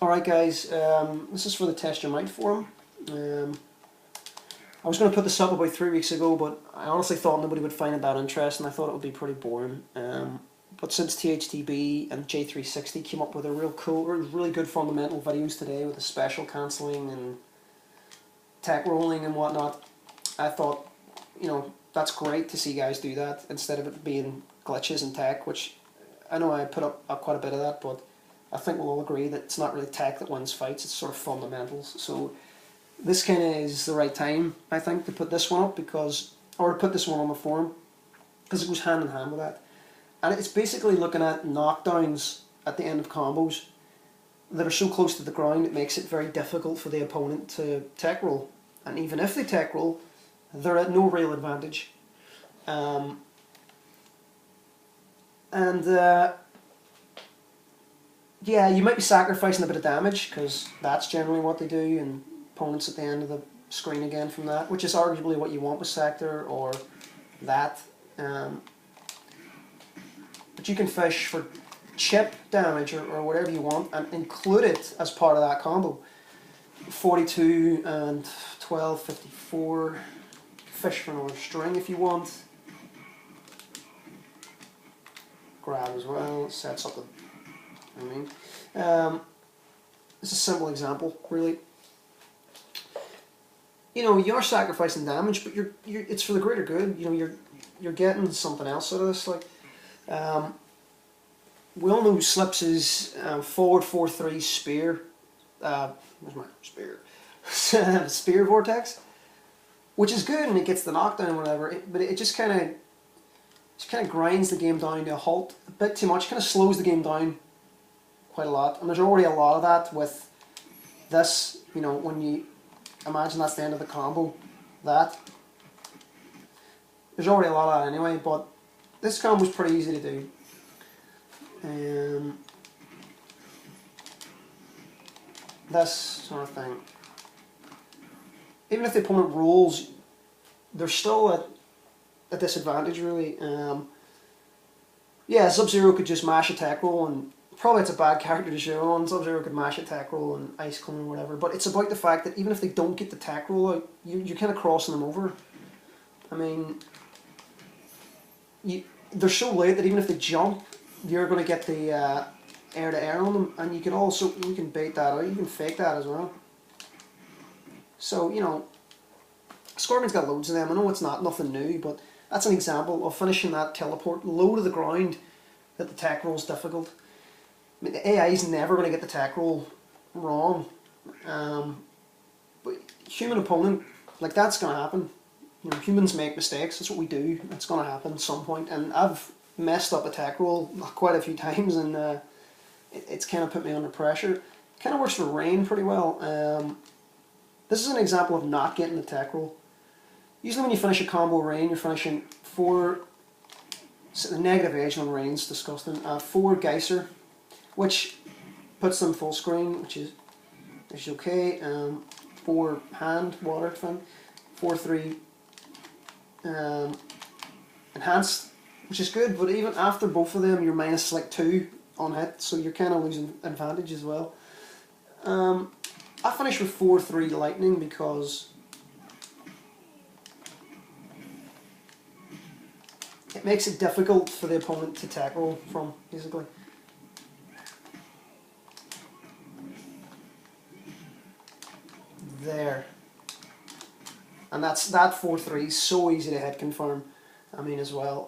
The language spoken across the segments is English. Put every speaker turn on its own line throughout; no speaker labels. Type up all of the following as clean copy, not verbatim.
Alright guys, this is for the Test Your Might forum. I was going to put this up about 3 weeks ago, but I honestly thought nobody would find it that interesting. I thought it would be pretty boring. But since THTB and J360 came up with a real cool, really good fundamental videos today with the special cancelling and tech rolling and whatnot, I thought, that's great to see guys do that instead of it being glitches and tech, which I know I put up quite a bit of that, but I think we'll all agree that it's not really tech that wins fights, it's sort of fundamentals. So this kind of is the right time, I think, to put this one up, or put this one on the forum, because it goes hand in hand with that. And it's basically looking at knockdowns at the end of combos that are so close to the ground it makes it very difficult for the opponent to tech roll. And even if they tech roll, they're at no real advantage. Yeah, you might be sacrificing a bit of damage, because that's generally what they do, and opponents at the end of the screen again from that, which is arguably what you want with Sector or that. But you can fish for chip damage or whatever you want and include it as part of that combo. 42 and 12, 54. Fish for another string if you want. Grab as well, sets up the... it's a simple example, really. You're sacrificing damage, but it's for the greater good. You're getting something else out of this. We all know Slips' forward 4-3 spear. Where's my spear? Spear vortex, which is good and it gets the knockdown and whatever. But it just kind of grinds the game down to a halt a bit too much. Kind of slows the game down quite a lot. And there's already a lot of that with this. When you imagine that's the end of the combo, there's already a lot of that anyway. But this combo is pretty easy to do. This sort of thing. Even if the opponent rolls, they're still at a disadvantage, really. Yeah, Sub-Zero could just mash attack roll, and probably it's a bad character to show on. Sub-Zero could mash attack roll and ice cone or whatever, but it's about the fact that even if they don't get the attack roll out, you're kind of crossing them over. I mean, they're so late that even if they jump, you're going to get the air to air on them, and you can bait that out, you can fake that as well. So, Scorpion's got loads of them. I know it's nothing new, but that's an example of finishing that teleport low to the ground that the tech roll is difficult. I mean, the AI is never going to get the tech roll wrong. But human opponent, that's going to happen. Humans make mistakes. That's what we do. It's going to happen at some point. And I've messed up a tech roll quite a few times, and it's kind of put me under pressure. It kind of works for Rain pretty well. This is an example of not getting the tech roll. Usually when you finish a combo Rain, you're finishing 4... So the negative edge on Rain's disgusting. 4 Geyser, which puts them full screen, which is okay. 4 Hand, Water Fin. 4-3 Enhanced, which is good, but even after both of them, you're minus 2 on hit, so you're kind of losing advantage as well. I finished with 4-3 Lightning because it makes it difficult for the opponent to tackle from, basically. There. And that 4-3 is so easy to hit confirm. As well.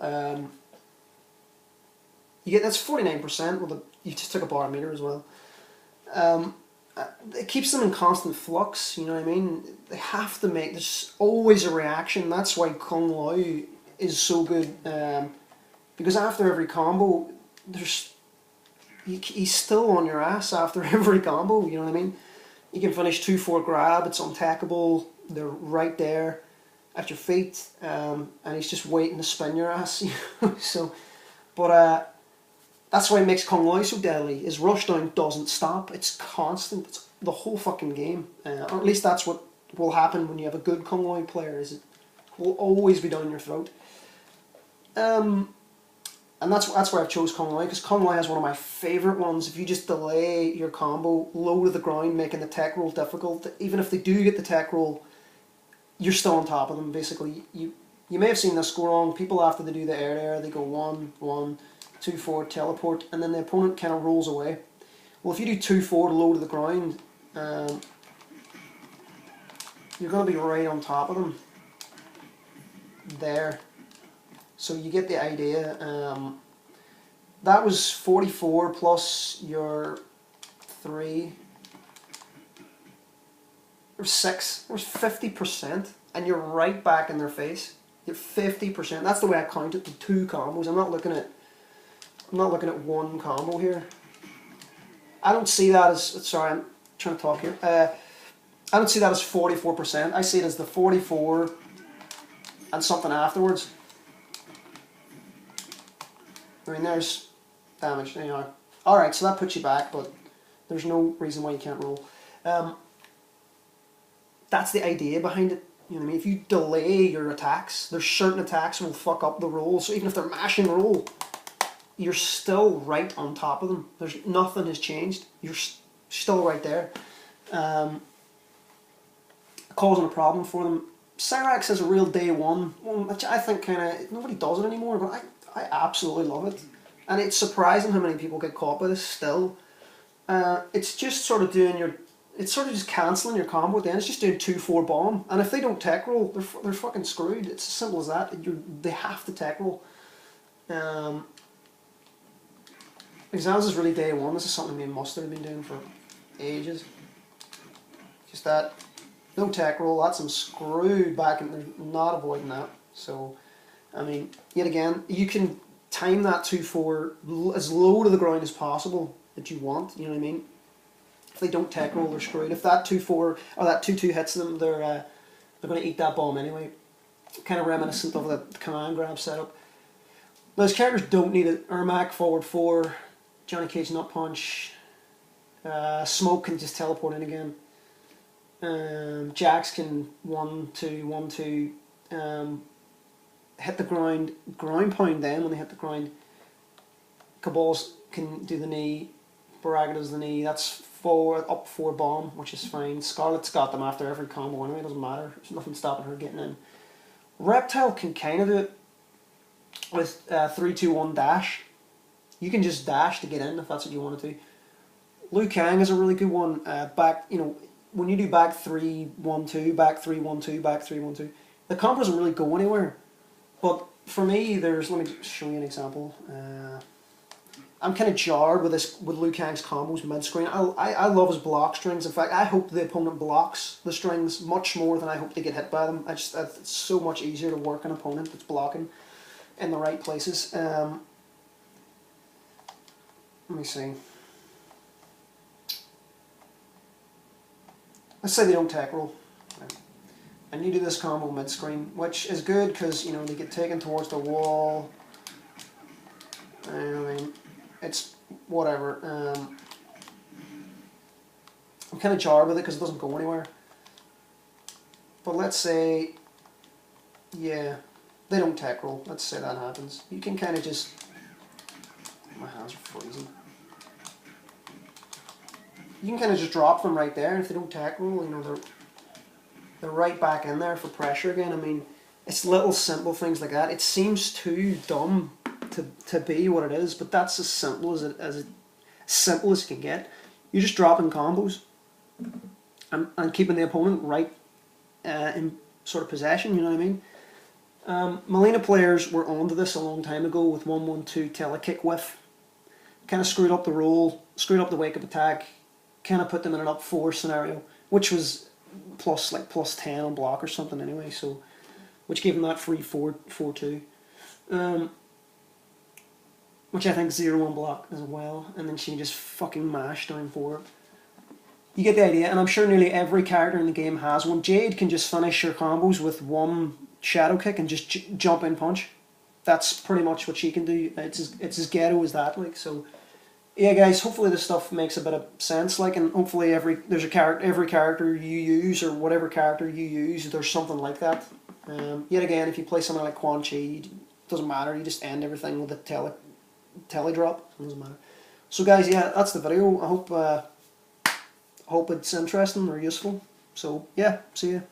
That's 49% you just took a bar meter as well. It keeps them in constant flux, you know what I mean? They have to there's always a reaction. That's why Kung Lao is so good. Because after every combo, he's still on your ass after every combo, you know what I mean? You can finish 2-4 grab, it's untackable, they're right there at your feet, and he's just waiting to spin your ass. That's why it makes Kung Lao so deadly. His rushdown doesn't stop. It's constant. It's the whole fucking game. Or at least that's what will happen when you have a good Kung Lao player. Is it will always be down your throat. And that's why I've chose Kung Lao, because Kung Lao is one of my favourite ones. If you just delay your combo low to the ground, making the tech roll difficult, even if they do get the tech roll, you're still on top of them, basically. You may have seen this go wrong. People, after they do the air, they go 1, 1, 2, 4, teleport, and then the opponent kind of rolls away. Well, if you do 2, 4 low to the ground, you're going to be right on top of them. There. So you get the idea. That was 44 plus your 3. Or 6. It was 50%. And you're right back in their face. You're 50%. That's the way I count it, the 2 combos. I'm not looking at one combo here. I don't see that as, sorry, I'm trying to talk here. I don't see that as 44%. I see it as the 44 and something afterwards. I mean, there's damage. There you are. Alright, so that puts you back, but there's no reason why you can't roll. That's the idea behind it. You know what I mean? If you delay your attacks, there's certain attacks will fuck up the roll. So even if they're mashing roll, you're still right on top of them. There's nothing has changed. You're still right there. Causing a problem for them. Cyrax is a real day one, which I think kind of nobody does it anymore, but I absolutely love it, and it's surprising how many people get caught by this still. It's just sort of doing it's sort of just cancelling your combo at the end. It's just doing 2-4 bomb, and if they don't tech roll, they're fucking screwed. It's as simple as that. They have to tech roll. Exams is really day one. This is something me and Mustard have been doing for ages. Just that. No tech roll, that's them screwed back, and they're not avoiding that. So, I mean, yet again, you can time that 2-4 as low to the ground as possible that you want, you know what I mean? If they don't tech roll, they're screwed. If that 2-4 or that 2-2 hits them, they're going to eat that bomb anyway. Kind of reminiscent of the command grab setup. Those characters don't need it. Ermac, forward 4, Johnny Cage nut punch, Smoke can just teleport in again. Jax can 1-2, 1-2, hit the ground pound them when they hit the ground. Cabal's can do the knee, Barraga does the knee, that's up 4 bomb, which is fine. Scarlet's got them after every combo anyway, it doesn't matter, there's nothing stopping her getting in. Reptile can kind of do it with 3-2-1 dash. You can just dash to get in if that's what you want to do. Liu Kang is a really good one, back, you know, when you do back 3-1-2, back 3-1-2, back 3-1-2, the combo doesn't really go anywhere. But for me, let me show you an example. I'm kind of jarred with Liu Kang's combos mid-screen. I love his block strings. In fact, I hope the opponent blocks the strings much more than I hope they get hit by them. It's so much easier to work an opponent that's blocking in the right places. Let me see. Let's say they don't tech roll, and you do this combo mid-screen, which is good because, you know, they get taken towards the wall. I mean, it's whatever. I'm kind of jarred with it because it doesn't go anywhere. But let's say, yeah, they don't tech roll. Let's say that happens. You can kind of just, my hands are freezing. You can kind of just drop them right there, and if they don't tech roll, you know, they're right back in there for pressure again. I mean, it's little simple things like that. It seems too dumb to be what it is, but that's as simple as simple as it can get. You're just dropping combos and keeping the opponent right in sort of possession. You know what I mean? Molina players were onto this a long time ago with 1-1-2 telekick whiff. Kind of screwed up the roll, screwed up the wake up attack. Kind of put them in an up 4 scenario, which was plus 10 on block or something anyway, so which gave them that free 4-2, which I think 0 on block as well, and then she just fucking mashed down 4. You get the idea, and I'm sure nearly every character in the game has one. Jade can just finish her combos with 1 shadow kick and just jump in punch. That's pretty much what she can do. It's as ghetto as that, like, so. Yeah, guys, hopefully this stuff makes a bit of sense, like, and hopefully every character you use, or whatever character you use, there's something like that. Yet again, if you play something like Quan Chi, it doesn't matter, you just end everything with a Teledrop, it doesn't matter. So guys, yeah, that's the video. I hope it's interesting or useful. So yeah, see you.